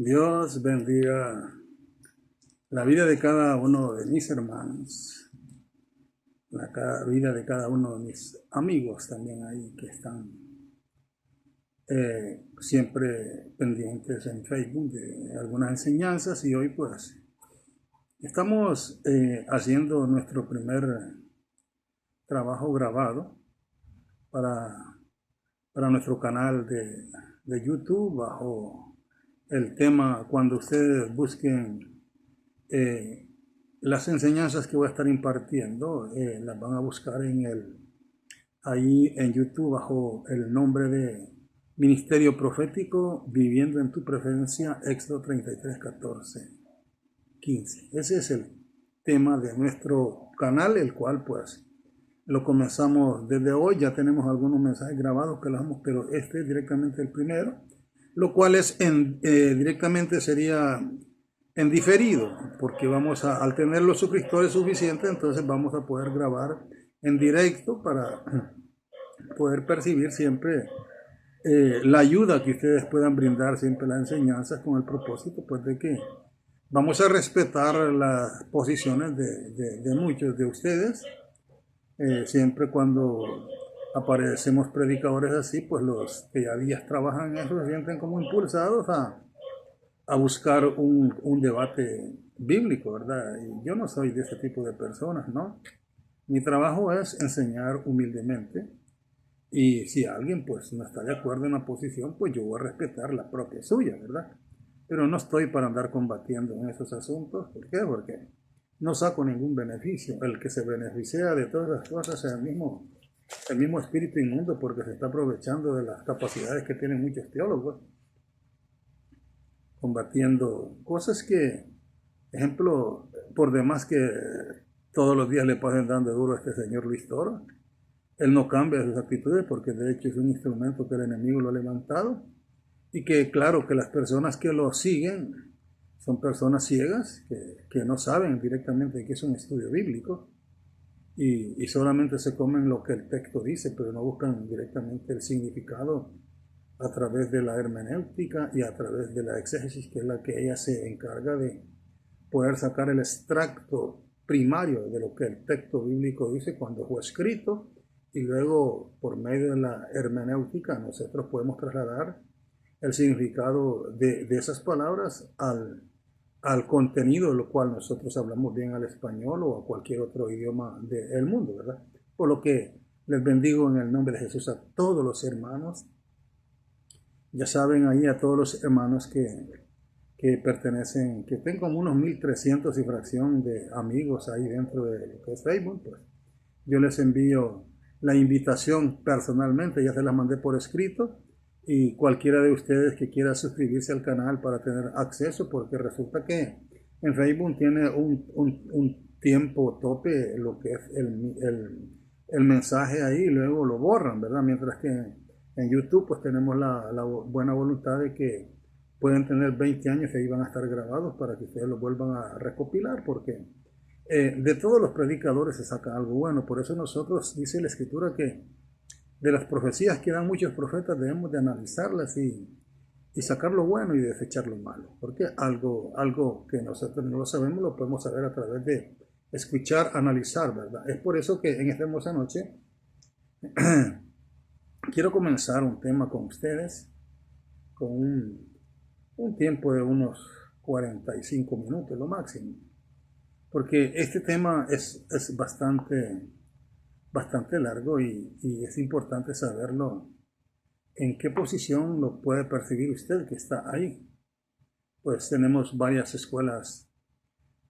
Dios bendiga la vida de cada uno de mis hermanos, vida de cada uno de mis amigos también ahí que están siempre pendientes en Facebook de algunas enseñanzas. Y hoy pues estamos haciendo nuestro primer trabajo grabado para, para nuestro canal de YouTube bajo el tema. Cuando ustedes busquen las enseñanzas que voy a estar impartiendo, las van a buscar ahí en YouTube bajo el nombre de Ministerio Profético Viviendo en tu Preferencia, Éxodo 33, 14, 15. Ese es el tema de nuestro canal, el cual pues lo comenzamos desde hoy. Ya tenemos algunos mensajes grabados que los damos, pero este es directamente el primero, lo cual es directamente sería en diferido, porque al tener los suscriptores suficientes, entonces vamos a poder grabar en directo para poder percibir siempre la ayuda que ustedes puedan brindar, siempre las enseñanzas, con el propósito pues de que vamos a respetar las posiciones de muchos de ustedes. Siempre cuando aparecemos predicadores así, pues los que ya días trabajan en eso se sienten como impulsados a buscar un debate bíblico, ¿verdad? Y yo no soy de ese tipo de personas, ¿no? Mi trabajo es enseñar humildemente, y si alguien pues no está de acuerdo en la posición, pues yo voy a respetar la propia suya, ¿verdad? Pero no estoy para andar combatiendo en esos asuntos. ¿Por qué? Porque no saco ningún beneficio. El que se beneficia de todas las cosas es el mismo espíritu inmundo, porque se está aprovechando de las capacidades que tienen muchos teólogos, combatiendo cosas que, ejemplo, por demás que todos los días le pasen dando duro a este señor Luis Toro, él no cambia sus actitudes, porque de hecho es un instrumento que el enemigo lo ha levantado, y que claro que las personas que lo siguen son personas ciegas que no saben directamente que es un estudio bíblico, y solamente se comen lo que el texto dice, pero no buscan directamente el significado a través de la hermenéutica y a través de la exégesis, que es la que ella se encarga de poder sacar el extracto primario de lo que el texto bíblico dice cuando fue escrito, y luego por medio de la hermenéutica nosotros podemos trasladar el significado de esas palabras al contenido, de lo cual nosotros hablamos bien al español o a cualquier otro idioma del mundo, ¿verdad? Por lo que les bendigo en el nombre de Jesús a todos los hermanos. Ya saben ahí, a todos los hermanos que pertenecen, que tengo como unos 1300 y fracción de amigos ahí dentro de lo que es Facebook, pues yo les envío la invitación personalmente, ya se la mandé por escrito, y cualquiera de ustedes que quiera suscribirse al canal para tener acceso, porque resulta que en Facebook tiene un tiempo tope lo que es el mensaje ahí, y luego lo borran, ¿verdad? Mientras que en YouTube pues tenemos la buena voluntad de que pueden tener 20 años y ahí van a estar grabados para que ustedes lo vuelvan a recopilar, porque de todos los predicadores se saca algo bueno. Por eso nosotros, dice la Escritura, que de las profecías que dan muchos profetas debemos de analizarlas y sacar lo bueno y desechar lo malo. Porque algo que nosotros no lo sabemos lo podemos saber a través de escuchar, analizar, ¿verdad? Es por eso que en esta hermosa noche quiero comenzar un tema con ustedes, con un tiempo de unos 45 minutos, lo máximo. Porque este tema es bastante largo, y es importante saberlo en qué posición lo puede percibir usted que está ahí. Pues tenemos varias escuelas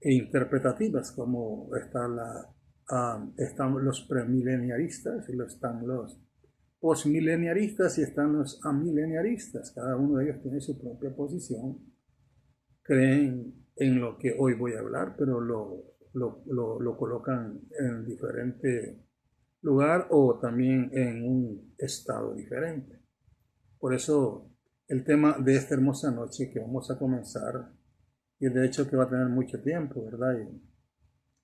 interpretativas, como están los premileniaristas, y están los postmileniaristas, y están los amileniaristas. Cada uno de ellos tiene su propia posición, creen en lo que hoy voy a hablar, pero lo colocan en diferente lugar o también en un estado diferente. Por eso el tema de esta hermosa noche que vamos a comenzar, y de hecho que va a tener mucho tiempo, ¿verdad?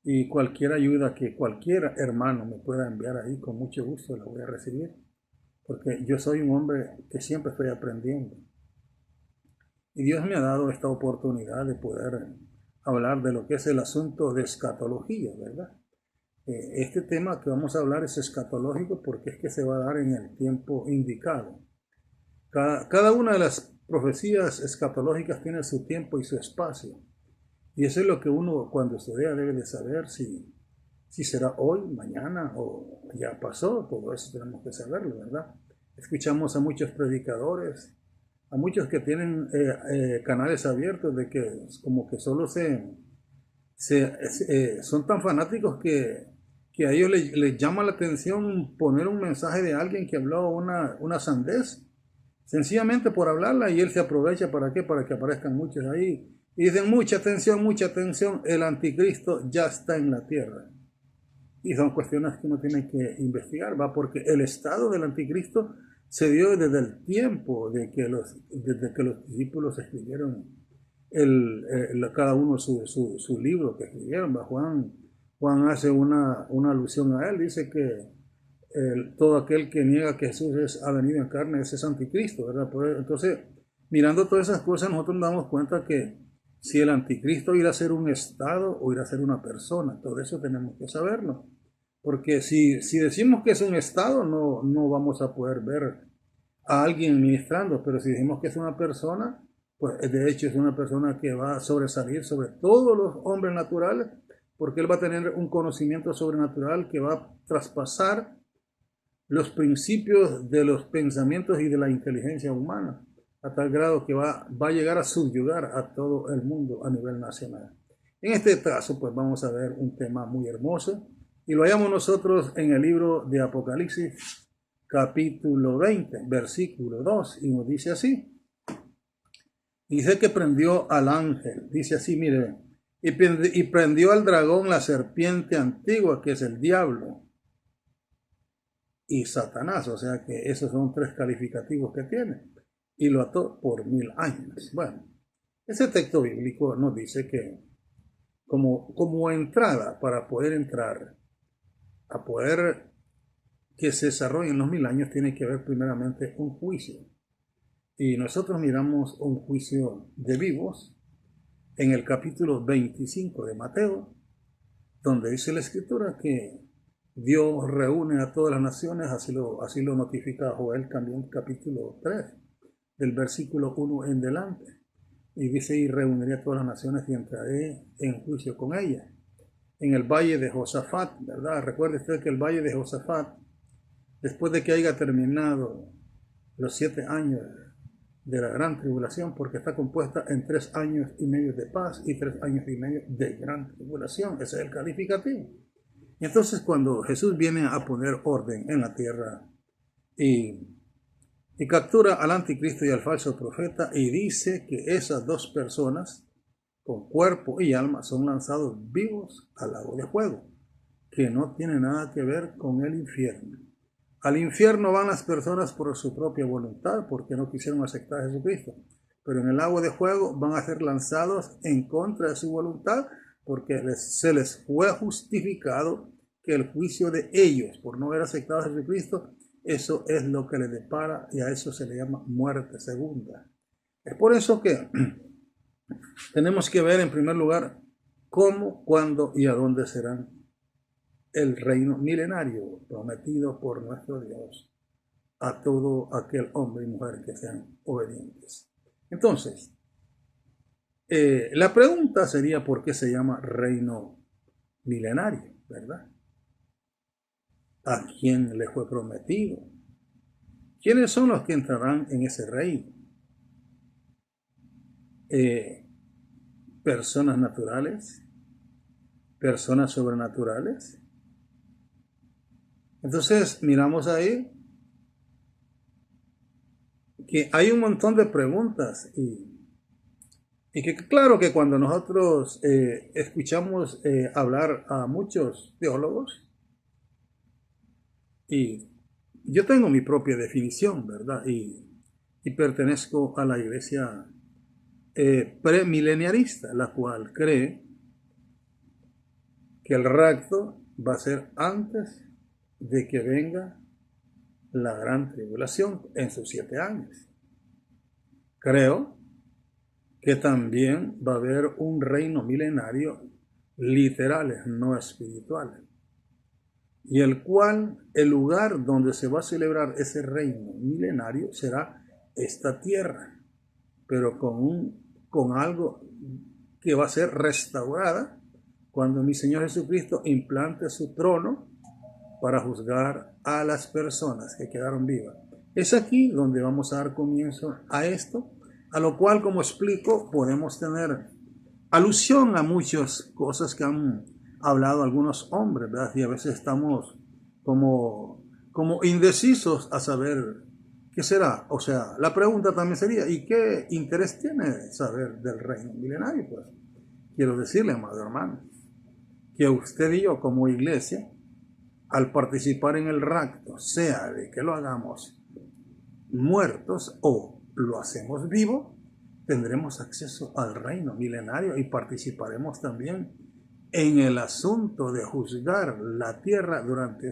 Y cualquier ayuda que cualquier hermano me pueda enviar ahí, con mucho gusto la voy a recibir, porque yo soy un hombre que siempre estoy aprendiendo. Y Dios me ha dado esta oportunidad de poder hablar de lo que es el asunto de escatología, ¿verdad? Este tema que vamos a hablar es escatológico porque es que se va a dar en el tiempo indicado. Cada una de las profecías escatológicas tiene su tiempo y su espacio. Y eso es lo que uno cuando estudia debe de saber si será hoy, mañana o ya pasó. Todo eso tenemos que saberlo, ¿verdad? Escuchamos a muchos predicadores, a muchos que tienen canales abiertos de que como que solo son tan fanáticos que a ellos les llama la atención poner un mensaje de alguien que habló una sandez, sencillamente por hablarla, y él se aprovecha ¿para qué? Para que aparezcan muchos ahí. Y dicen, mucha atención, el anticristo ya está en la tierra. Y son cuestiones que uno tiene que investigar, ¿va? Porque el estado del anticristo se dio desde el tiempo desde que los discípulos escribieron cada uno su libro que escribieron, ¿va? Juan hace una alusión a él, dice que todo aquel que niega que Jesús ha venido en carne, ese es anticristo, ¿verdad? Entonces, mirando todas esas cosas, nosotros nos damos cuenta que si el anticristo irá a ser un estado o irá a ser una persona, todo eso tenemos que saberlo. Porque si decimos que es un estado, no vamos a poder ver a alguien ministrando, pero si decimos que es una persona, pues de hecho es una persona que va a sobresalir sobre todos los hombres naturales, porque él va a tener un conocimiento sobrenatural que va a traspasar los principios de los pensamientos y de la inteligencia humana, a tal grado que va a llegar a subyugar a todo el mundo a nivel nacional. En este caso, pues vamos a ver un tema muy hermoso, y lo hallamos nosotros en el libro de Apocalipsis, capítulo 20, versículo 2, y nos dice así. Dice que prendió al ángel, dice así, mire, y prendió al dragón, la serpiente antigua, que es el diablo y Satanás, o sea que esos son 3 calificativos que tiene, y lo ató por 1000 años. Bueno, ese texto bíblico nos dice que como entrada para poder entrar, a poder que se desarrollen los 1000 años, tiene que haber primeramente un juicio. Y nosotros miramos un juicio de vivos en el capítulo 25 de Mateo, donde dice la escritura que Dios reúne a todas las naciones, así lo notifica Joel también, capítulo 3, del versículo 1 en delante. Y dice, y reuniré a todas las naciones y entraré en juicio con ellas. En el valle de Josafat, ¿verdad? Recuerde usted que el valle de Josafat, después de que haya terminado los 7 años de la gran tribulación, porque está compuesta en 3 años y medio de paz y 3 años y medio de gran tribulación. Ese es el calificativo. Y entonces cuando Jesús viene a poner orden en la tierra y captura al anticristo y al falso profeta, y dice que esas 2 personas con cuerpo y alma son lanzados vivos al lago de fuego, que no tiene nada que ver con el infierno. Al infierno van las personas por su propia voluntad, porque no quisieron aceptar a Jesucristo. Pero en el lago de fuego van a ser lanzados en contra de su voluntad, porque se les fue justificado que el juicio de ellos por no haber aceptado a Jesucristo, eso es lo que les depara, y a eso se le llama muerte segunda. Es por eso que tenemos que ver en primer lugar cómo, cuándo y a dónde serán el reino milenario prometido por nuestro Dios a todo aquel hombre y mujer que sean obedientes. Entonces, la pregunta sería ¿por qué se llama reino milenario? ¿Verdad? ¿A quién le fue prometido? ¿Quiénes son los que entrarán en ese reino? ¿Personas naturales? ¿Personas sobrenaturales? Entonces miramos ahí que hay un montón de preguntas y que claro que cuando nosotros escuchamos hablar a muchos teólogos, y yo tengo mi propia definición, ¿verdad? Y pertenezco a la iglesia premileniarista, la cual cree que el rapto va a ser antes de que venga la gran tribulación en sus 7 años. Creo que también va a haber un reino milenario literales, no espirituales, y el cual el lugar donde se va a celebrar ese reino milenario será esta tierra, pero con algo que va a ser restaurada cuando mi Señor Jesucristo implante su trono para juzgar a las personas que quedaron vivas. Es aquí donde vamos a dar comienzo a esto, a lo cual, como explico, podemos tener alusión a muchas cosas que han hablado algunos hombres, ¿verdad? Y a veces estamos como indecisos a saber qué será. O sea, la pregunta también sería, ¿y qué interés tiene saber del reino milenario? Pues quiero decirle, amado hermano, que usted y yo como iglesia, al participar en el rapto, sea de que lo hagamos muertos o lo hacemos vivo, tendremos acceso al reino milenario y participaremos también en el asunto de juzgar la tierra durante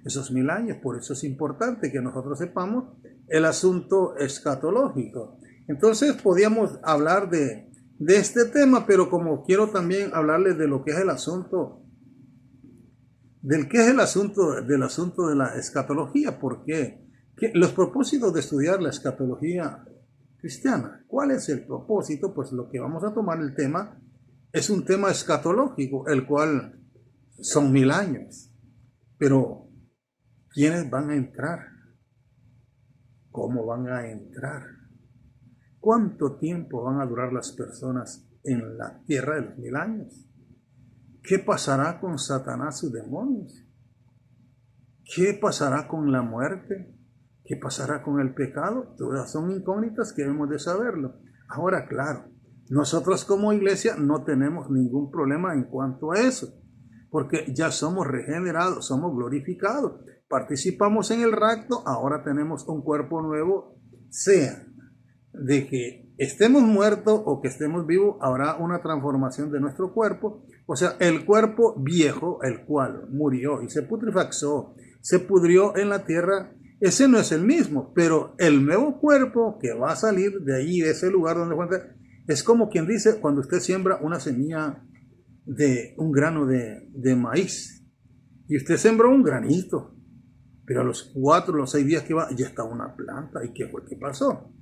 esos 1000 años. Por eso es importante que nosotros sepamos el asunto escatológico. Entonces podíamos hablar de este tema, pero como quiero también hablarles de lo que es el asunto, del asunto de la escatología, porque los propósitos de estudiar la escatología cristiana. ¿Cuál es el propósito? Pues lo que vamos a tomar el tema es un tema escatológico, el cual son 1000 años. Pero, ¿quiénes van a entrar? ¿Cómo van a entrar? ¿Cuánto tiempo van a durar las personas en la tierra de los 1000 años? ¿Qué pasará con Satanás y sus demonios? ¿Qué pasará con la muerte? ¿Qué pasará con el pecado? Todas son incógnitas que debemos de saberlo. Ahora, claro, nosotros como iglesia no tenemos ningún problema en cuanto a eso, porque ya somos regenerados, somos glorificados, participamos en el rapto, ahora tenemos un cuerpo nuevo, sea de que estemos muertos o que estemos vivos, habrá una transformación de nuestro cuerpo. O sea, el cuerpo viejo, el cual murió y se putrefactó, se pudrió en la tierra, ese no es el mismo, pero el nuevo cuerpo que va a salir de ahí, de ese lugar donde encuentra, es como quien dice cuando usted siembra una semilla de un grano de maíz y usted sembró un granito, pero a los 4 o los 6 días que va ya está una planta. ¿Y qué fue que pasó?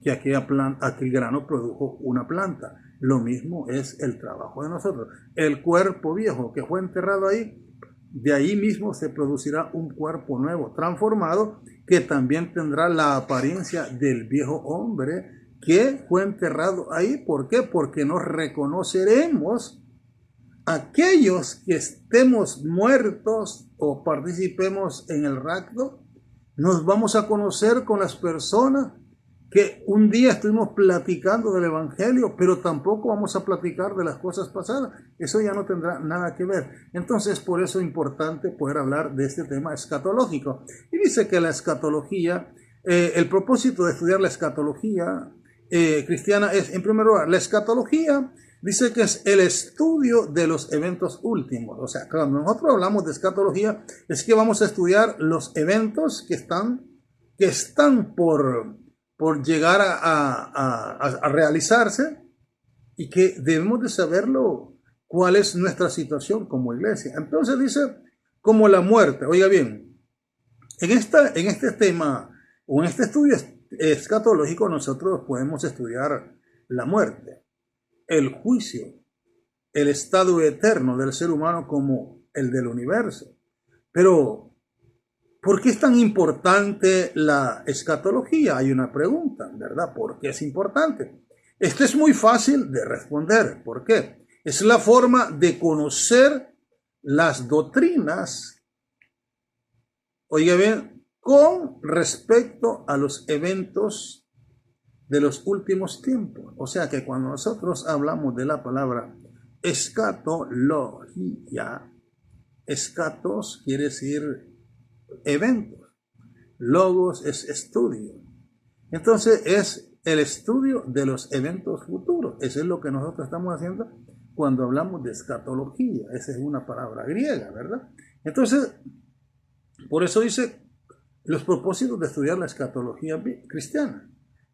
Que aquel grano produjo una planta. Lo mismo es el trabajo de nosotros. El cuerpo viejo que fue enterrado ahí, de ahí mismo se producirá un cuerpo nuevo, transformado, que también tendrá la apariencia del viejo hombre que fue enterrado ahí. ¿Por qué? Porque nos reconoceremos aquellos que estemos muertos o participemos en el rapto. Nos vamos a conocer con las personas que un día estuvimos platicando del evangelio, pero tampoco vamos a platicar de las cosas pasadas. Eso ya no tendrá nada que ver. Entonces, por eso es importante poder hablar de este tema escatológico. Y dice que la escatología, el propósito de estudiar la escatología cristiana es, en primer lugar, la escatología dice que es el estudio de los eventos últimos. O sea, cuando nosotros hablamos de escatología, es que vamos a estudiar los eventos que están por llegar a realizarse, y que debemos de saberlo cuál es nuestra situación como iglesia. Entonces dice, como la muerte. Oiga bien, en este tema o en este estudio escatológico nosotros podemos estudiar la muerte, el juicio, el estado eterno del ser humano como el del universo. Pero ¿por qué es tan importante la escatología? Hay una pregunta, ¿verdad? ¿Por qué es importante? Esto es muy fácil de responder. ¿Por qué? Es la forma de conocer las doctrinas, oiga bien, con respecto a los eventos de los últimos tiempos. O sea que cuando nosotros hablamos de la palabra escatología, escatos quiere decir eventos, logos es estudio. Entonces es el estudio de los eventos futuros. Eso es lo que nosotros estamos haciendo cuando hablamos de escatología. Esa es una palabra griega, ¿verdad? Entonces, por eso dice los propósitos de estudiar la escatología cristiana.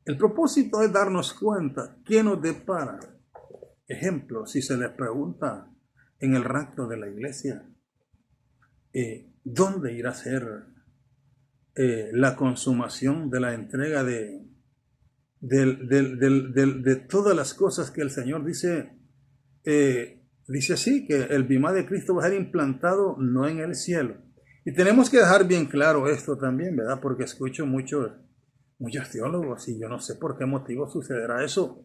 El propósito es darnos cuenta qué nos depara. Ejemplo, si se les pregunta en el rapto de la iglesia, ¿dónde irá a ser la consumación de la entrega de todas las cosas que el Señor dice? Dice así, que el bimá de Cristo va a ser implantado no en el cielo. Y tenemos que dejar bien claro esto también, ¿verdad? Porque escucho muchos teólogos y yo no sé por qué motivo sucederá eso.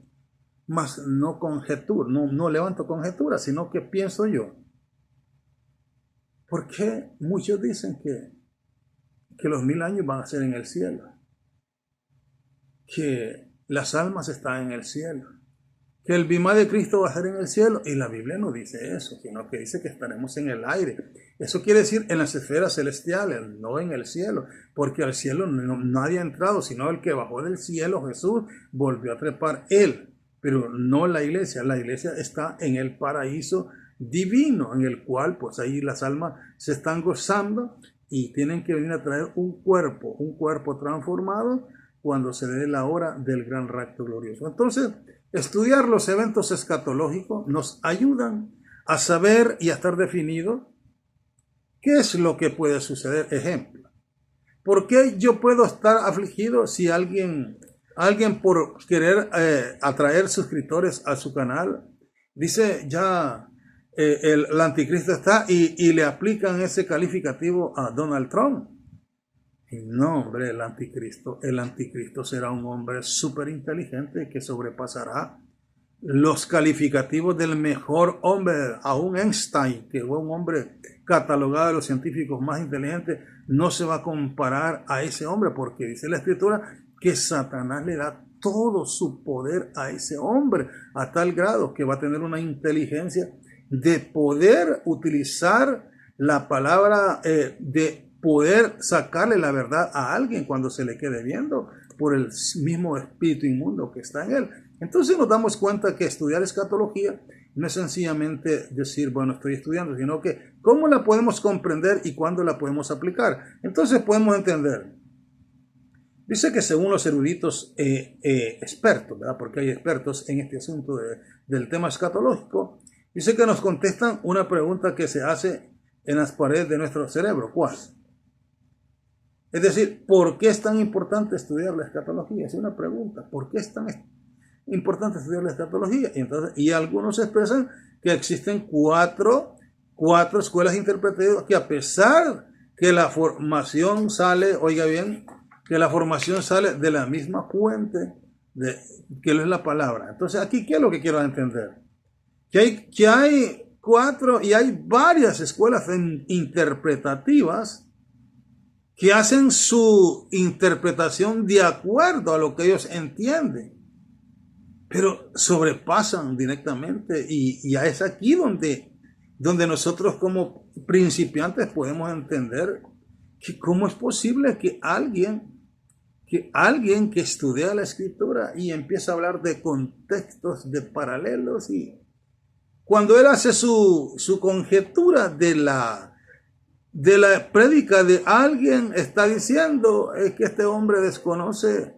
Mas no conjeturo, no levanto conjeturas, sino que pienso yo. ¿Por qué muchos dicen que los 1000 años van a ser en el cielo? Que las almas están en el cielo. Que el bimá de Cristo va a ser en el cielo. Y la Biblia no dice eso, sino que dice que estaremos en el aire. Eso quiere decir en las esferas celestiales, no en el cielo. Porque al cielo nadie ha entrado, sino el que bajó del cielo, Jesús, volvió a trepar él. Pero no la iglesia. La iglesia está en el paraíso divino, en el cual pues ahí las almas se están gozando y tienen que venir a traer un cuerpo transformado cuando se dé la hora del gran rapto glorioso. Entonces, estudiar los eventos escatológicos nos ayudan a saber y a estar definido qué es lo que puede suceder. Ejemplo, ¿por qué yo puedo estar afligido si alguien por querer atraer suscriptores a su canal dice ya el anticristo está y le aplican ese calificativo a Donald Trump? No, hombre, el anticristo será un hombre súper inteligente que sobrepasará los calificativos del mejor hombre, aún Einstein, que fue un hombre catalogado de los científicos más inteligentes, no se va a comparar a ese hombre, porque dice la Escritura que Satanás le da todo su poder a ese hombre, a tal grado que va a tener una inteligencia de poder utilizar la palabra, de poder sacarle la verdad a alguien cuando se le quede viendo por el mismo espíritu inmundo que está en él. Entonces nos damos cuenta que estudiar escatología no es sencillamente decir, bueno, estoy estudiando, sino que cómo la podemos comprender y cuándo la podemos aplicar. Entonces podemos entender. Dice que según los eruditos expertos, ¿verdad? Porque hay expertos en este asunto del tema escatológico, dice que nos contestan una pregunta que se hace en las paredes de nuestro cerebro. ¿Cuál? Es decir, ¿por qué es tan importante estudiar la escatología? Es una pregunta. ¿Por qué es tan importante estudiar la escatología? Y algunos expresan que existen cuatro escuelas interpretativas que, a pesar que la formación sale, oiga bien, que la formación sale de la misma fuente que es la palabra. Entonces, aquí, ¿qué es lo que quiero entender? Que hay cuatro y hay varias escuelas interpretativas que hacen su interpretación de acuerdo a lo que ellos entienden, pero sobrepasan directamente y es aquí donde nosotros como principiantes podemos entender que cómo es posible que alguien que estudia la escritura y empieza a hablar de contextos, de paralelos, y cuando él hace su conjetura de la prédica de alguien, está diciendo que este hombre desconoce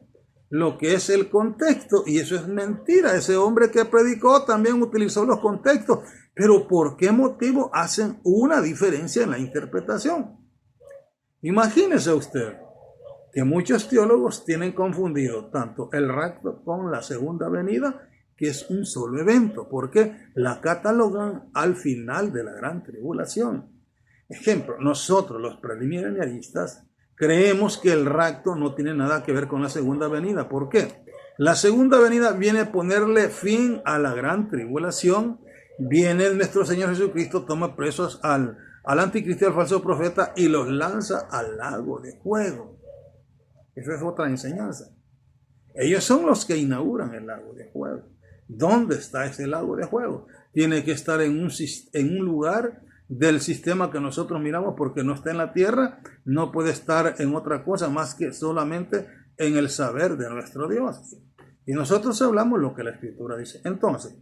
lo que es el contexto, y eso es mentira. Ese hombre que predicó también utilizó los contextos, pero ¿por qué motivo hacen una diferencia en la interpretación? Imagínese usted que muchos teólogos tienen confundido tanto el rapto con la segunda venida, que es un solo evento, porque la catalogan al final de la gran tribulación. Ejemplo, nosotros los premileniaristas creemos que el rapto no tiene nada que ver con la segunda venida. ¿Por qué? La segunda venida viene a ponerle fin a la gran tribulación. Viene nuestro Señor Jesucristo, toma presos al anticristo y al falso profeta y los lanza al lago de fuego. Esa es otra enseñanza. Ellos son los que inauguran el lago de fuego. ¿Dónde está ese lago de fuego? Tiene que estar en un lugar del sistema que nosotros miramos, porque no está en la tierra, no puede estar en otra cosa más que solamente en el saber de nuestro Dios. Y nosotros hablamos lo que la Escritura dice. Entonces,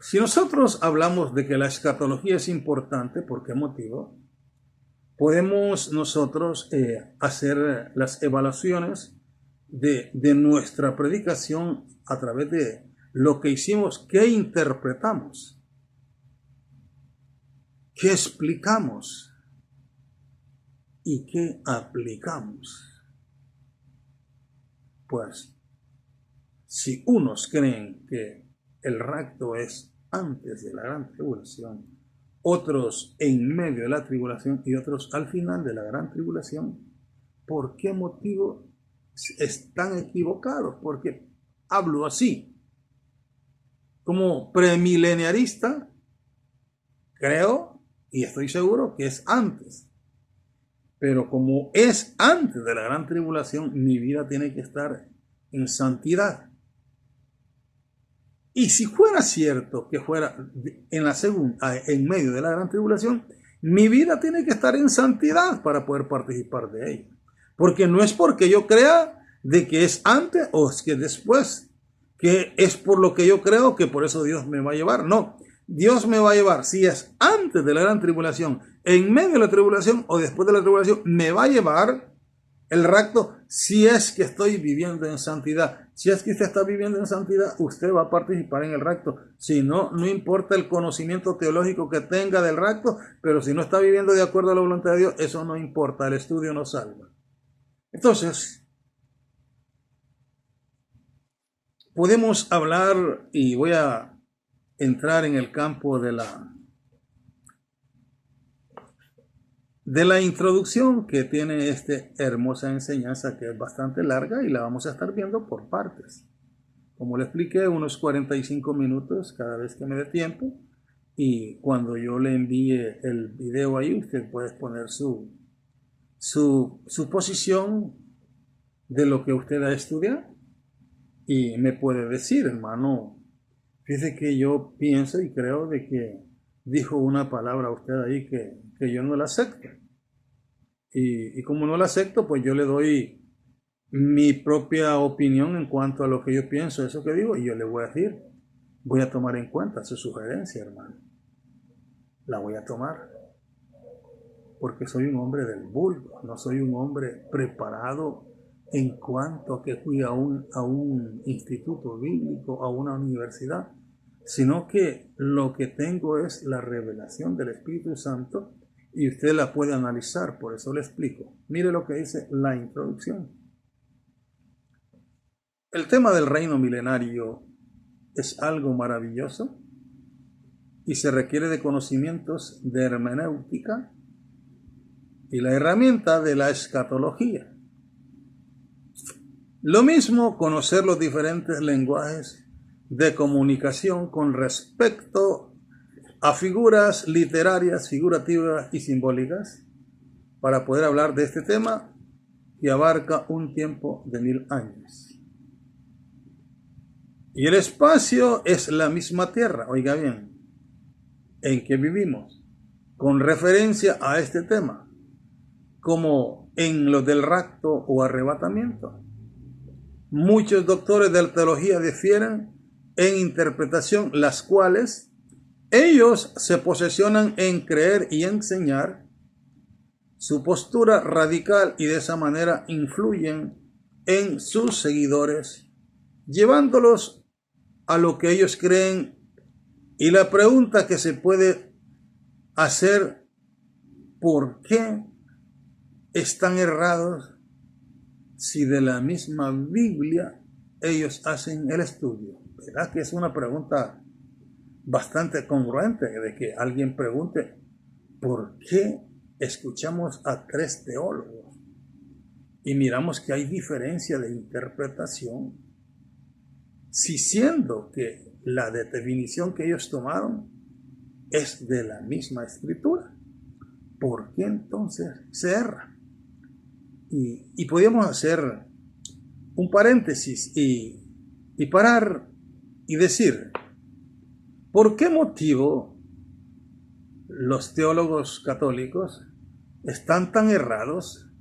si nosotros hablamos de que la escatología es importante, ¿por qué motivo? Podemos nosotros hacer las evaluaciones de nuestra predicación a través de lo que hicimos, qué interpretamos, qué explicamos y qué aplicamos. Pues, si unos creen que el rapto es antes de la gran tribulación, otros en medio de la tribulación y otros al final de la gran tribulación, ¿por qué motivo están equivocados? Porque hablo así, como premileniarista, creo y estoy seguro que es antes. Pero como es antes de la gran tribulación, mi vida tiene que estar en santidad. Y si fuera cierto que fuera en la segunda, en medio de la gran tribulación, mi vida tiene que estar en santidad para poder participar de ella. Porque no es porque yo crea de que es antes o es que después, que es por lo que yo creo que por eso Dios me va a llevar. No, Dios me va a llevar si es antes de la gran tribulación, en medio de la tribulación o después de la tribulación, me va a llevar el rapto si es que estoy viviendo en santidad. Si es que usted está viviendo en santidad, usted va a participar en el rapto. Si no, no importa el conocimiento teológico que tenga del rapto, pero si no está viviendo de acuerdo a la voluntad de Dios, eso no importa, el estudio no salva. Entonces, podemos hablar, y voy a entrar en el campo de la introducción que tiene esta hermosa enseñanza, que es bastante larga y la vamos a estar viendo por partes. Como le expliqué, unos 45 minutos cada vez que me dé tiempo, y cuando yo le envíe el video ahí, usted puede poner su posición de lo que usted ha estudiado y me puede decir, hermano, fíjese que yo pienso y creo de que dijo una palabra usted ahí que yo no la acepto. Y como no la acepto, pues yo le doy mi propia opinión en cuanto a lo que yo pienso, eso que digo, y yo le voy a decir, voy a tomar en cuenta su sugerencia, hermano. La voy a tomar. Porque soy un hombre del vulgo, no soy un hombre preparado en cuanto a que fui a un instituto bíblico, a una universidad, sino que lo que tengo es la revelación del Espíritu Santo y usted la puede analizar, por eso le explico. Mire lo que dice la introducción. El tema del reino milenario es algo maravilloso y se requiere de conocimientos de hermenéutica y la herramienta de la escatología. Lo mismo conocer los diferentes lenguajes de comunicación con respecto a figuras literarias, figurativas y simbólicas para poder hablar de este tema que abarca un tiempo de 1000 años. Y el espacio es la misma tierra, oiga bien, en que vivimos, con referencia a este tema, como en lo del rapto o arrebatamiento. Muchos doctores de la teología difieren en interpretación, las cuales ellos se posesionan en creer y enseñar su postura radical y de esa manera influyen en sus seguidores, llevándolos a lo que ellos creen. Y la pregunta que se puede hacer, ¿por qué están errados si de la misma Biblia ellos hacen el estudio? ¿Verdad que es una pregunta bastante congruente de que alguien pregunte por qué escuchamos a 3 teólogos y miramos que hay diferencia de interpretación, si siendo que la definición que ellos tomaron es de la misma escritura? ¿Por qué entonces se erra? Y podríamos hacer un paréntesis y parar y decir, ¿por qué motivo los teólogos católicos están tan errados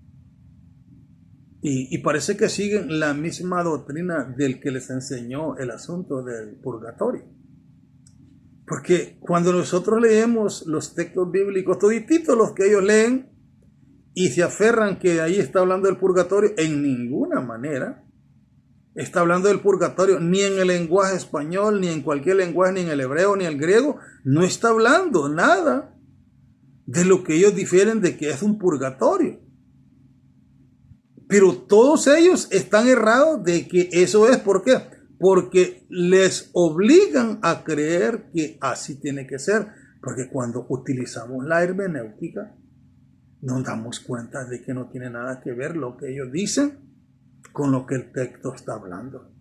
y parece que siguen la misma doctrina del que les enseñó el asunto del purgatorio? Porque cuando nosotros leemos los textos bíblicos, todititos los que ellos leen, y se aferran que ahí está hablando del purgatorio, en ninguna manera está hablando del purgatorio, ni en el lenguaje español, ni en cualquier lenguaje, ni en el hebreo, ni el griego, no está hablando nada de lo que ellos difieren de que es un purgatorio. Pero todos ellos están errados de que eso es. ¿Por qué? Porque les obligan a creer que así tiene que ser. Porque cuando utilizamos la hermenéutica, nos damos cuenta de que no tiene nada que ver lo que ellos dicen con lo que el texto está hablando.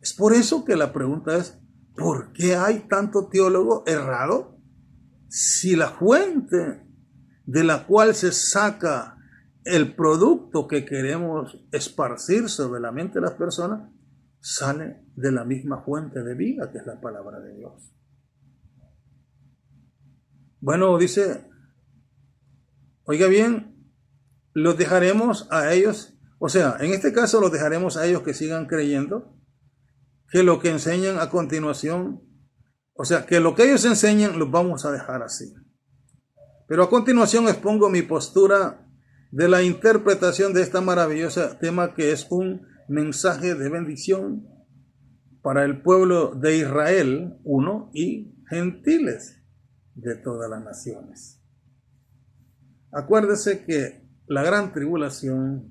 Es por eso que la pregunta es, ¿por qué hay tanto teólogo errado? Si la fuente de la cual se saca el producto que queremos esparcir sobre la mente de las personas sale de la misma fuente de vida que es la palabra de Dios. Bueno, dice, oiga bien, los dejaremos a ellos, o sea, en este caso los dejaremos a ellos que sigan creyendo que lo que enseñan a continuación, o sea, que lo que ellos enseñan los vamos a dejar así. Pero a continuación expongo mi postura de la interpretación de este maravilloso tema que es un mensaje de bendición para el pueblo de Israel, uno, y gentiles de todas las naciones. Acuérdese que la gran tribulación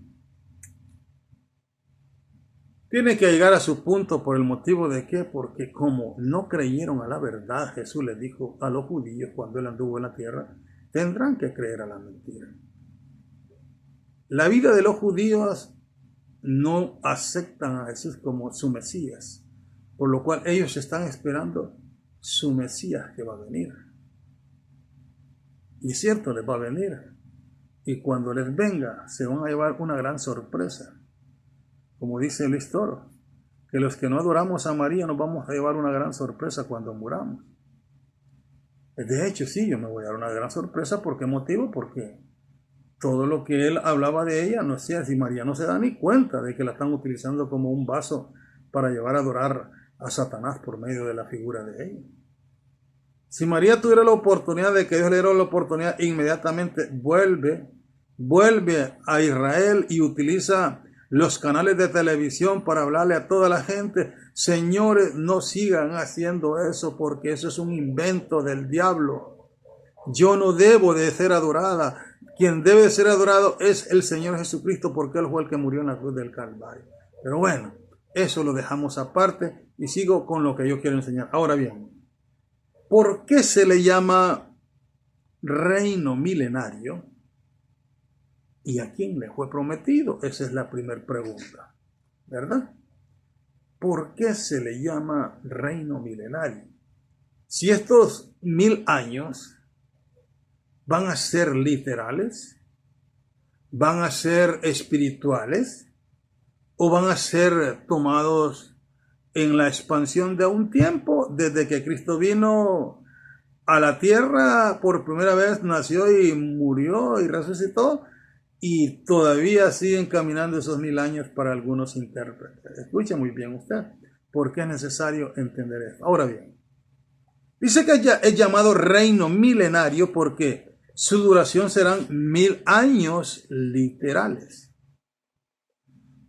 tiene que llegar a su punto por el motivo de que, porque como no creyeron a la verdad, Jesús les dijo a los judíos cuando él anduvo en la tierra, tendrán que creer a la mentira. La vida de los judíos no aceptan a Jesús como su Mesías, por lo cual ellos están esperando su Mesías que va a venir. Y es cierto, les va a venir. Y cuando les venga, se van a llevar una gran sorpresa. Como dice Luis Toro, que los que no adoramos a María nos vamos a llevar una gran sorpresa cuando muramos. De hecho, sí, yo me voy a dar una gran sorpresa. ¿Por qué motivo? Porque todo lo que él hablaba de ella, no sé si María no se da ni cuenta de que la están utilizando como un vaso para llevar a adorar a Satanás por medio de la figura de ella. Si María tuviera la oportunidad de que Dios le diera la oportunidad, inmediatamente vuelve a Israel y utiliza los canales de televisión para hablarle a toda la gente. Señores, no sigan haciendo eso porque eso es un invento del diablo. Yo no debo de ser adorada. Quien debe ser adorado es el Señor Jesucristo porque Él fue el que murió en la cruz del Calvario. Pero bueno, eso lo dejamos aparte y sigo con lo que yo quiero enseñar. Ahora bien, ¿por qué se le llama reino milenario? ¿Y a quién le fue prometido? Esa es la primera pregunta, ¿verdad? ¿Por qué se le llama reino milenario? Si estos 1000 años van a ser literales, van a ser espirituales, o van a ser tomados en la expansión de un tiempo, desde que Cristo vino a la tierra por primera vez, nació y murió y resucitó, y todavía siguen caminando esos 1000 años para algunos intérpretes. Escuche muy bien usted, porque es necesario entender esto. Ahora bien, dice que es llamado reino milenario porque su duración serán 1000 años literales.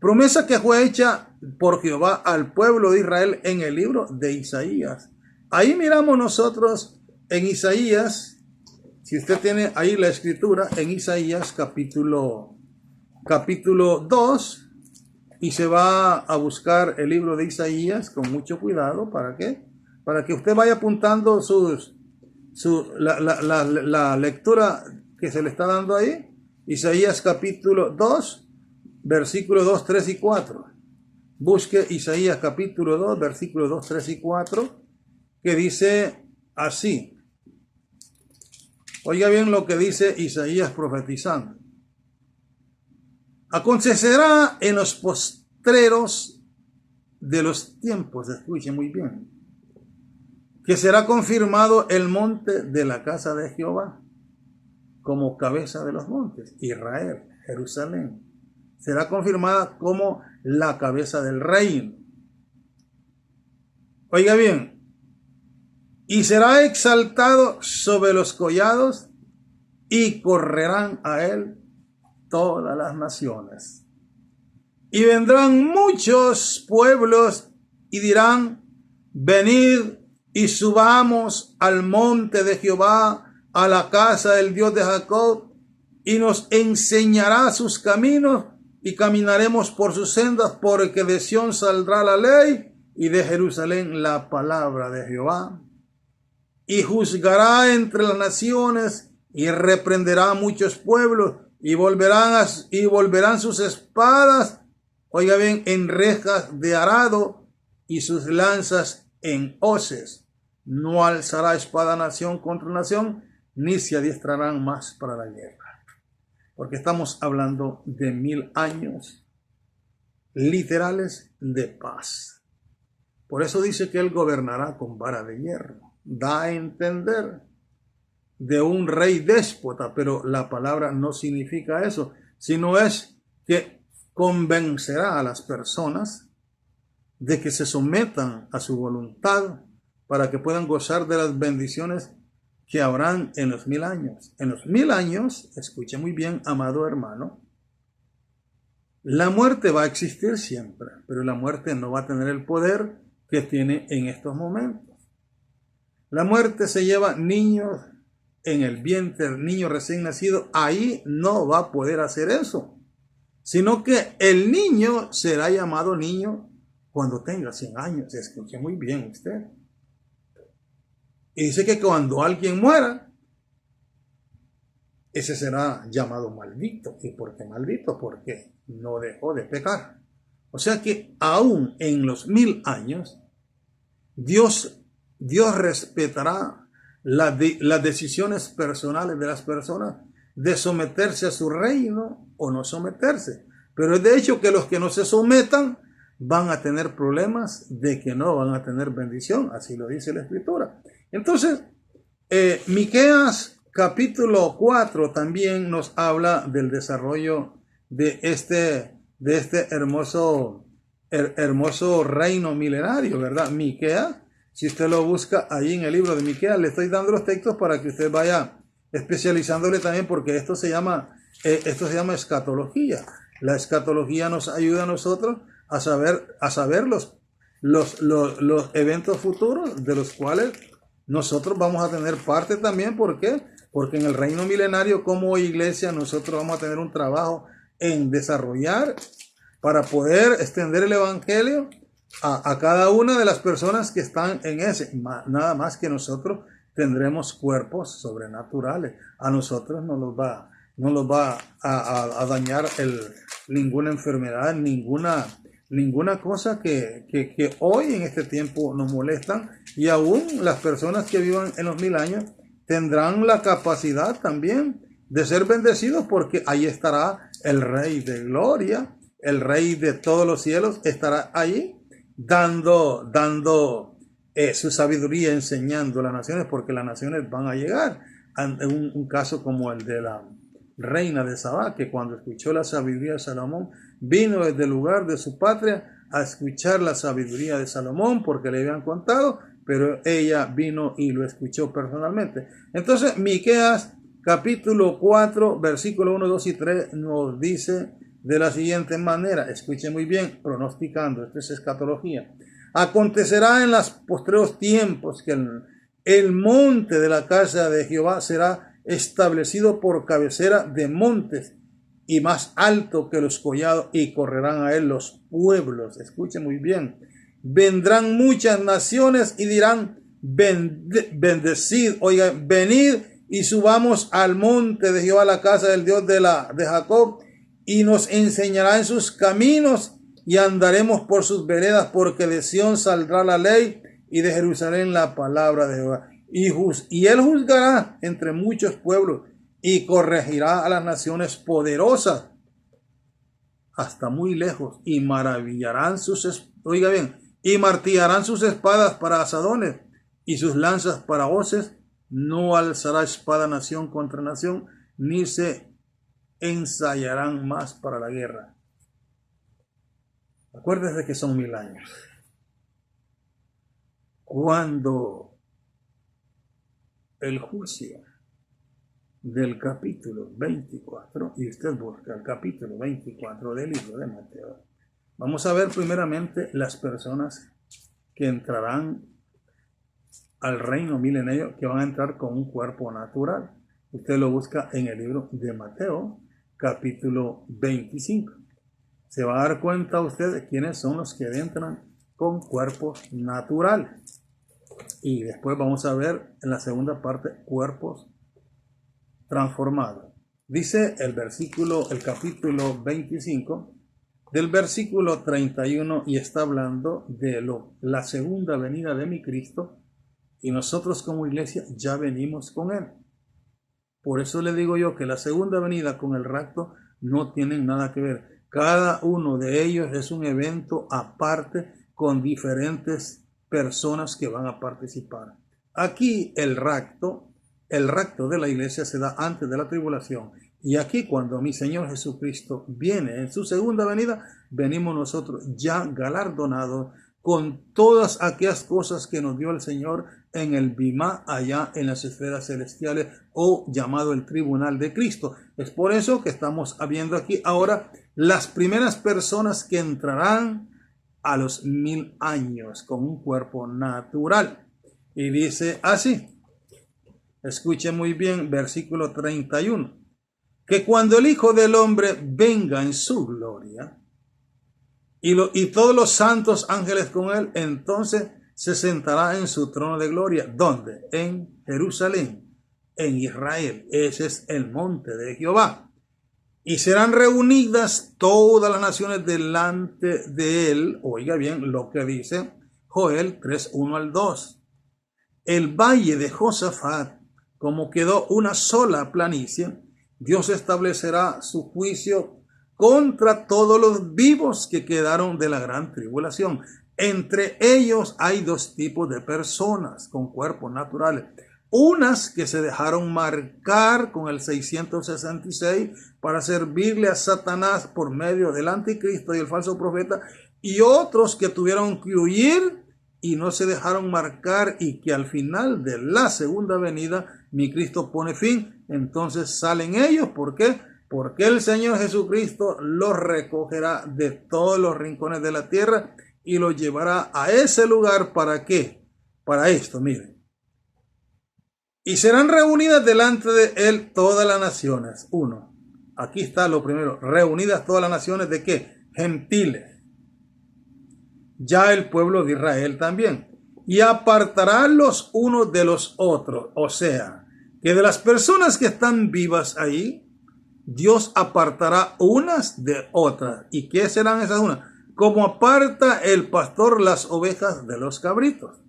Promesa que fue hecha por Jehová al pueblo de Israel en el libro de Isaías. Ahí miramos nosotros en Isaías, si usted tiene ahí la escritura, en Isaías capítulo 2, y se va a buscar el libro de Isaías con mucho cuidado. ¿Para qué? Para que usted vaya apuntando la lectura que se le está dando ahí. Isaías capítulo 2, versículos 2, 3 y 4. Busque Isaías capítulo 2, versículos 2, 3 y 4, que dice así. Oiga bien lo que dice Isaías profetizando. Acontecerá en los postreros de los tiempos, escuche muy bien, que será confirmado el monte de la casa de Jehová como cabeza de los montes. Israel, Jerusalén, será confirmada como la cabeza del reino. Oiga bien, y será exaltado sobre los collados y correrán a él todas las naciones. Y vendrán muchos pueblos y dirán, venid y subamos al monte de Jehová, a la casa del Dios de Jacob, y nos enseñará sus caminos, y caminaremos por sus sendas, porque de Sión saldrá la ley, y de Jerusalén la palabra de Jehová. Y juzgará entre las naciones, y reprenderá a muchos pueblos, y volverán sus espadas, oiga bien, en rejas de arado, y sus lanzas en hoces. No alzará espada nación contra nación, ni se adiestrarán más para la guerra. Porque estamos hablando de 1000 años literales de paz. Por eso dice que él gobernará con vara de hierro. Da a entender de un rey déspota, pero la palabra no significa eso, sino es que convencerá a las personas de que se sometan a su voluntad para que puedan gozar de las bendiciones que habrán en los 1000 años. En los 1000 años, escuche muy bien, amado hermano, la muerte va a existir siempre, pero la muerte no va a tener el poder que tiene en estos momentos. La muerte se lleva niños en el vientre, niño recién nacido, ahí no va a poder hacer eso, sino que el niño será llamado niño cuando tenga 100 años. Escuche muy bien usted. Y dice que cuando alguien muera, ese será llamado maldito. ¿Y por qué maldito? Porque no dejó de pecar. O sea que aún en los 1000 años, Dios respetará las decisiones personales de las personas de someterse a su reino o no someterse. Pero es de hecho que los que no se sometan van a tener problemas de que no van a tener bendición. Así lo dice la Escritura. Entonces, Miqueas capítulo 4 también nos habla del desarrollo de este hermoso reino milenario, ¿verdad? Miqueas, si usted lo busca ahí en el libro de Miqueas, le estoy dando los textos para que usted vaya especializándole también, porque esto se llama escatología. La escatología nos ayuda a nosotros a saber los eventos futuros de los cuales nosotros vamos a tener parte también. ¿Por qué? Porque en el reino milenario, como iglesia, nosotros vamos a tener un trabajo en desarrollar para poder extender el evangelio a cada una de las personas que están en ese. Nada más que nosotros tendremos cuerpos sobrenaturales. A nosotros no nos va a dañar ninguna enfermedad, ninguna cosa que hoy en este tiempo nos molestan, y aún las personas que vivan en los 1000 años tendrán la capacidad también de ser bendecidos, porque ahí estará el Rey de Gloria, el Rey de todos los cielos, estará ahí dando su sabiduría, enseñando a las naciones, porque las naciones van a llegar. Un caso como el de la reina de Sabá, que cuando escuchó la sabiduría de Salomón, vino desde el lugar de su patria a escuchar la sabiduría de Salomón, porque le habían contado, pero ella vino y lo escuchó personalmente. Entonces, Miqueas capítulo 4, versículo 1, 2 y 3 nos dice de la siguiente manera, escuche muy bien, pronosticando, esto es escatología. Acontecerá en los postreros tiempos que el monte de la casa de Jehová será establecido por cabecera de montes y más alto que los collados, y correrán a él los pueblos. Escuchen muy bien. Vendrán muchas naciones y dirán, bendecid, oigan, venid y subamos al monte de Jehová, la casa del Dios de Jacob, y nos enseñará en sus caminos, y andaremos por sus veredas, porque de Sión saldrá la ley, y de Jerusalén la palabra de Jehová. Y él juzgará entre muchos pueblos, y corregirá a las naciones poderosas hasta muy lejos, y maravillarán oiga bien, y martillarán sus espadas para asadones, y sus lanzas para hoces. No alzará espada nación contra nación, ni se ensayarán más para la guerra. Acuérdese que son 1000 años. Cuando el juicio del capítulo 24, y usted busca el capítulo 24 del libro de Mateo, Vamos a ver primeramente las personas que entrarán al reino milenario, que van a entrar con un cuerpo natural. Usted lo busca en el libro de Mateo, capítulo 25. Se va a dar cuenta usted de quiénes son los que entran con cuerpos naturales. Y después vamos a ver en la segunda parte cuerpos transformados. Dice el capítulo 25, del versículo 31, y está hablando de la segunda venida de mi Cristo, y nosotros como iglesia ya venimos con Él. Por eso le digo yo que la segunda venida con el rapto no tienen nada que ver. Cada uno de ellos es un evento aparte con diferentes personas que van a participar. Aquí el rapto de la iglesia se da antes de la tribulación. Y aquí cuando mi Señor Jesucristo viene en su segunda venida, venimos nosotros ya galardonados con todas aquellas cosas que nos dio el Señor en el Bimá, allá en las esferas celestiales, o llamado el tribunal de Cristo. Es por eso que estamos viendo aquí ahora las primeras personas que entrarán a los 1000 años con un cuerpo natural. Y dice así, escuche muy bien, versículo 31, que cuando el Hijo del Hombre venga en su gloria, y todos los santos ángeles con él, entonces se sentará en su trono de gloria. ¿Dónde? En Jerusalén, en Israel. Ese es el monte de Jehová. Y serán reunidas todas las naciones delante de él. Oiga bien lo que dice Joel 3, 1 al 2. El valle de Josafat, como quedó una sola planicie, Dios establecerá su juicio contra todos los vivos que quedaron de la gran tribulación. Entre ellos hay dos tipos de personas con cuerpos naturales. Unas que se dejaron marcar con el 666 para servirle a Satanás por medio del anticristo y el falso profeta, y otros que tuvieron que huir y no se dejaron marcar, y que al final de la segunda venida mi Cristo pone fin. Entonces salen ellos. ¿Por qué? Porque el Señor Jesucristo los recogerá de todos los rincones de la tierra y los llevará a ese lugar. ¿Para qué? Para esto, miren. Y serán reunidas delante de él todas las naciones. Uno, aquí está lo primero, reunidas todas las naciones ¿de qué? Gentiles. Ya el pueblo de Israel también. Y apartará los unos de los otros. O sea, que de las personas que están vivas ahí, Dios apartará unas de otras. ¿Y qué serán esas unas? Como aparta el pastor las ovejas de los cabritos.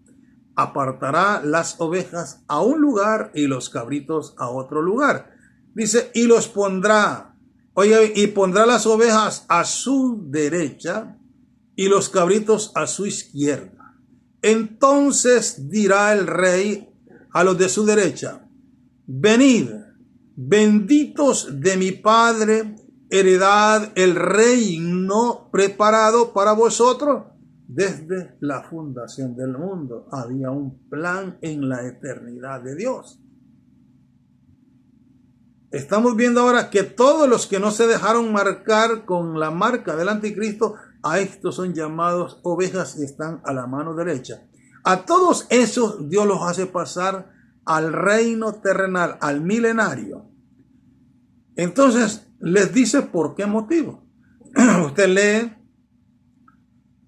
Apartará las ovejas a un lugar y los cabritos a otro lugar. Dice, y los pondrá, oye, y pondrá las ovejas a su derecha y los cabritos a su izquierda. Entonces dirá el rey a los de su derecha, venid, benditos de mi Padre, heredad el reino preparado para vosotros desde la fundación del mundo. Había un plan en la eternidad de Dios. Estamos viendo ahora que todos los que no se dejaron marcar con la marca del anticristo, a estos son llamados ovejas y están a la mano derecha. A todos esos Dios los hace pasar al reino terrenal, al milenario. Entonces les dice por qué motivo. Usted lee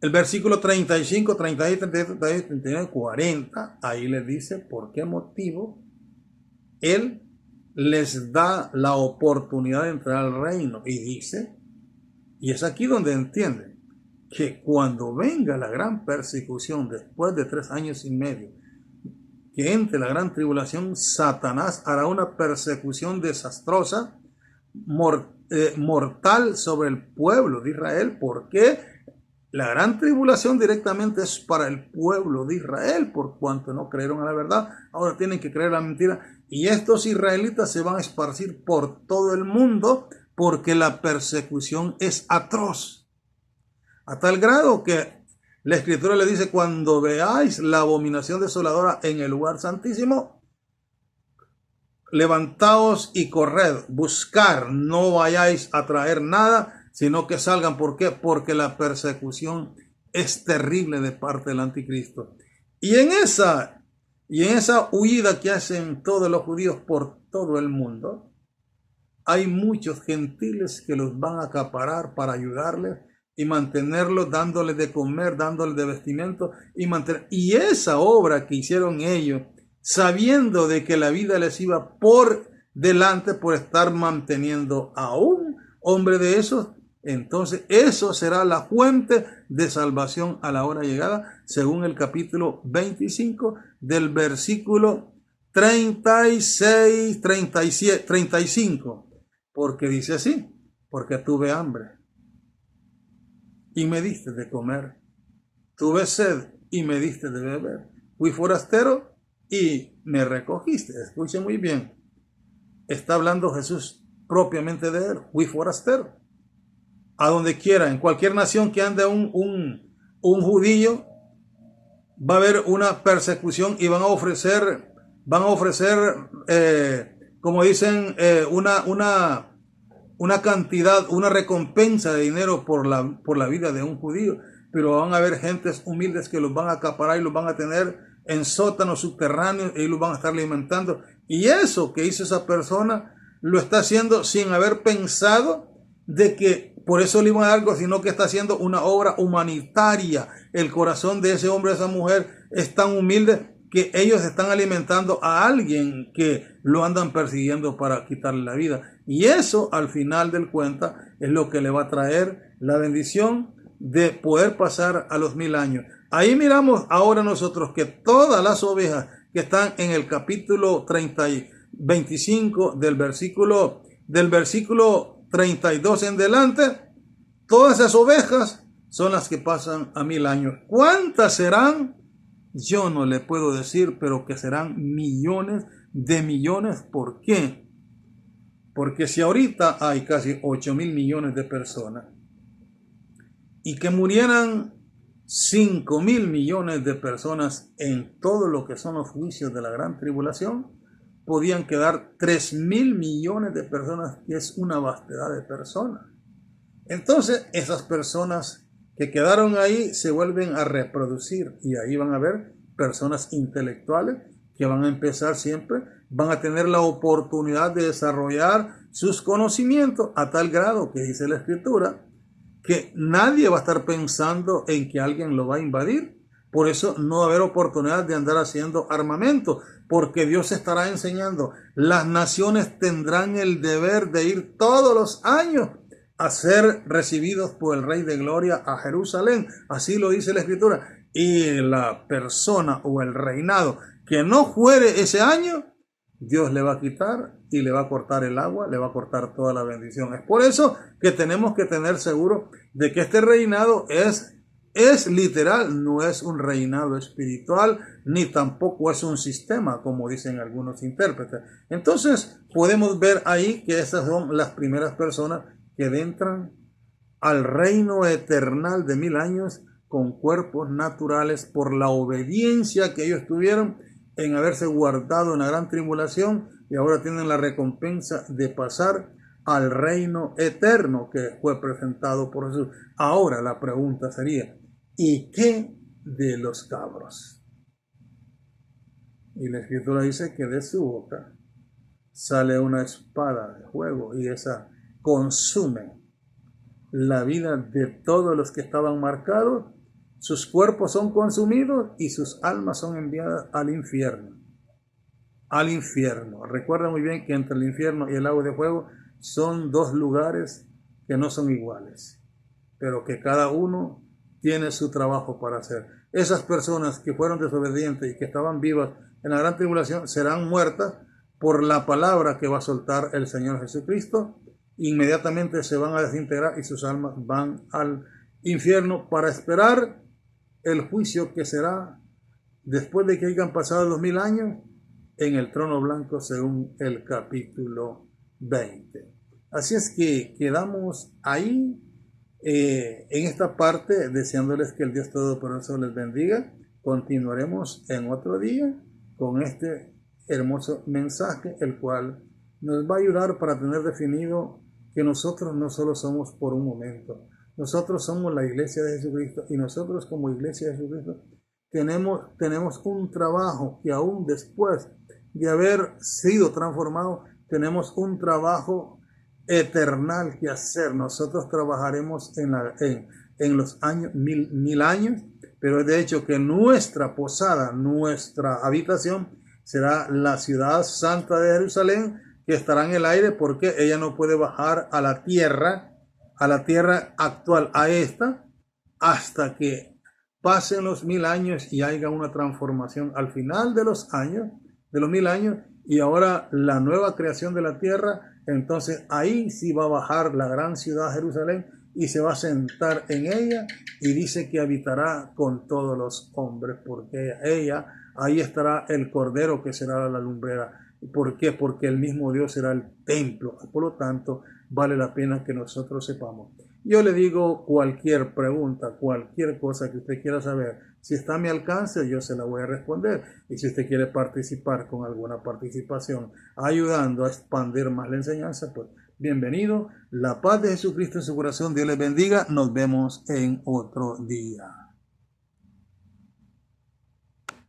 el versículo 35, 36, 37, 38, 39, 40. Ahí les dice por qué motivo Él les da la oportunidad de entrar al reino. Y dice, y es aquí donde entienden, que cuando venga la gran persecución después de 3 años y medio, que entre la gran tribulación, Satanás hará una persecución desastrosa, mortal sobre el pueblo de Israel. ¿Por qué? La gran tribulación directamente es para el pueblo de Israel, por cuanto no creyeron a la verdad, ahora tienen que creer la mentira. Y estos israelitas se van a esparcir por todo el mundo porque la persecución es atroz. A tal grado que la Escritura le dice, cuando veáis la abominación desoladora en el lugar santísimo, levantaos y corred, buscar, no vayáis a traer nada, sino que salgan. ¿Por qué? Porque la persecución es terrible de parte del anticristo. Y en esa huida que hacen todos los judíos por todo el mundo, hay muchos gentiles que los van a acaparar para ayudarles y mantenerlos, dándoles de comer, dándoles de vestimento y esa obra que hicieron ellos, sabiendo de que la vida les iba por delante por estar manteniendo a un hombre de esos, entonces eso será la fuente de salvación a la hora llegada, según el capítulo 25 del versículo 36, 37, 35. Porque dice así, porque tuve hambre y me diste de comer, tuve sed y me diste de beber, fui forastero y me recogiste. Escuchen muy bien, está hablando Jesús propiamente de él, fui forastero. A donde quiera, en cualquier nación que ande un judío, va a haber una persecución y van a ofrecer, como dicen, una cantidad, una recompensa de dinero por la vida de un judío, pero van a haber gentes humildes que los van a acaparar y los van a tener en sótanos subterráneos y los van a estar alimentando. Y eso que hizo esa persona lo está haciendo sin haber pensado de que por eso le iban a dar algo, sino que está haciendo una obra humanitaria. El corazón de ese hombre, de esa mujer, es tan humilde que ellos están alimentando a alguien que lo andan persiguiendo para quitarle la vida. Y eso, al final del cuenta, es lo que le va a traer la bendición de poder pasar a los 1000 años. Ahí miramos ahora nosotros que todas las ovejas que están en el capítulo 25 del versículo 32 en delante, todas esas ovejas son las que pasan a 1000 años. ¿Cuántas serán? Yo no le puedo decir, pero que serán millones de millones. ¿Por qué? Porque si ahorita hay casi 8.000 millones de personas y que murieran 5.000 millones de personas en todo lo que son los juicios de la gran tribulación, podían quedar 3.000 millones de personas, que es una vastedad de personas. Entonces, esas personas que quedaron ahí se vuelven a reproducir y ahí van a haber personas intelectuales que van a empezar siempre, van a tener la oportunidad de desarrollar sus conocimientos a tal grado que dice la Escritura que nadie va a estar pensando en que alguien lo va a invadir. Por eso no va a haber oportunidad de andar haciendo armamento, porque Dios estará enseñando. Las naciones tendrán el deber de ir todos los años a ser recibidos por el Rey de Gloria a Jerusalén. Así lo dice la Escritura. Y la persona o el reinado que no fuere ese año, Dios le va a quitar y le va a cortar el agua, le va a cortar toda la bendición. Es por eso que tenemos que tener seguro de que este reinado es literal, no es un reinado espiritual, ni tampoco es un sistema, como dicen algunos intérpretes. Entonces, podemos ver ahí que esas son las primeras personas que entran al reino eternal de 1000 años con cuerpos naturales por la obediencia que ellos tuvieron en haberse guardado en la gran tribulación y ahora tienen la recompensa de pasar al reino eterno que fue presentado por Jesús. Ahora la pregunta sería, ¿y qué de los cabros? Y la Escritura dice que de su boca sale una espada de fuego y esa consume la vida de todos los que estaban marcados. Sus cuerpos son consumidos y sus almas son enviadas al infierno. Al infierno. Recuerda muy bien que entre el infierno y el lago de fuego son dos lugares que no son iguales, pero que cada uno tiene su trabajo para hacer. Esas personas que fueron desobedientes y que estaban vivas en la gran tribulación serán muertas por la palabra que va a soltar el Señor Jesucristo. Inmediatamente se van a desintegrar y sus almas van al infierno para esperar el juicio que será después de que hayan pasado 2000 años en el trono blanco, según el capítulo 20. Así es que quedamos ahí en esta parte, deseándoles que el Dios Todopoderoso les bendiga. Continuaremos en otro día con este hermoso mensaje, el cual nos va a ayudar para tener definido que nosotros no solo somos por un momento, nosotros somos la iglesia de Jesucristo y nosotros como iglesia de Jesucristo tenemos un trabajo que aún después de haber sido transformado, tenemos un trabajo eternal que hacer. Nosotros trabajaremos en los años, mil años, pero de hecho que nuestra posada, nuestra habitación será la ciudad santa de Jerusalén, que estará en el aire porque ella no puede bajar a la tierra actual, a esta, hasta que pasen los 1000 años y haya una transformación al final de los años, de los 1000 años, y ahora la nueva creación de la tierra. Entonces ahí sí va a bajar la gran ciudad Jerusalén y se va a sentar en ella, y dice que habitará con todos los hombres, porque ahí estará el Cordero que será la lumbrera. ¿Por qué? Porque el mismo Dios será el templo. Por lo tanto, vale la pena que nosotros sepamos. Yo le digo cualquier pregunta, cualquier cosa que usted quiera saber, si está a mi alcance, yo se la voy a responder. Y si usted quiere participar con alguna participación, ayudando a expandir más la enseñanza, pues bienvenido. La paz de Jesucristo en su corazón. Dios les bendiga. Nos vemos en otro día.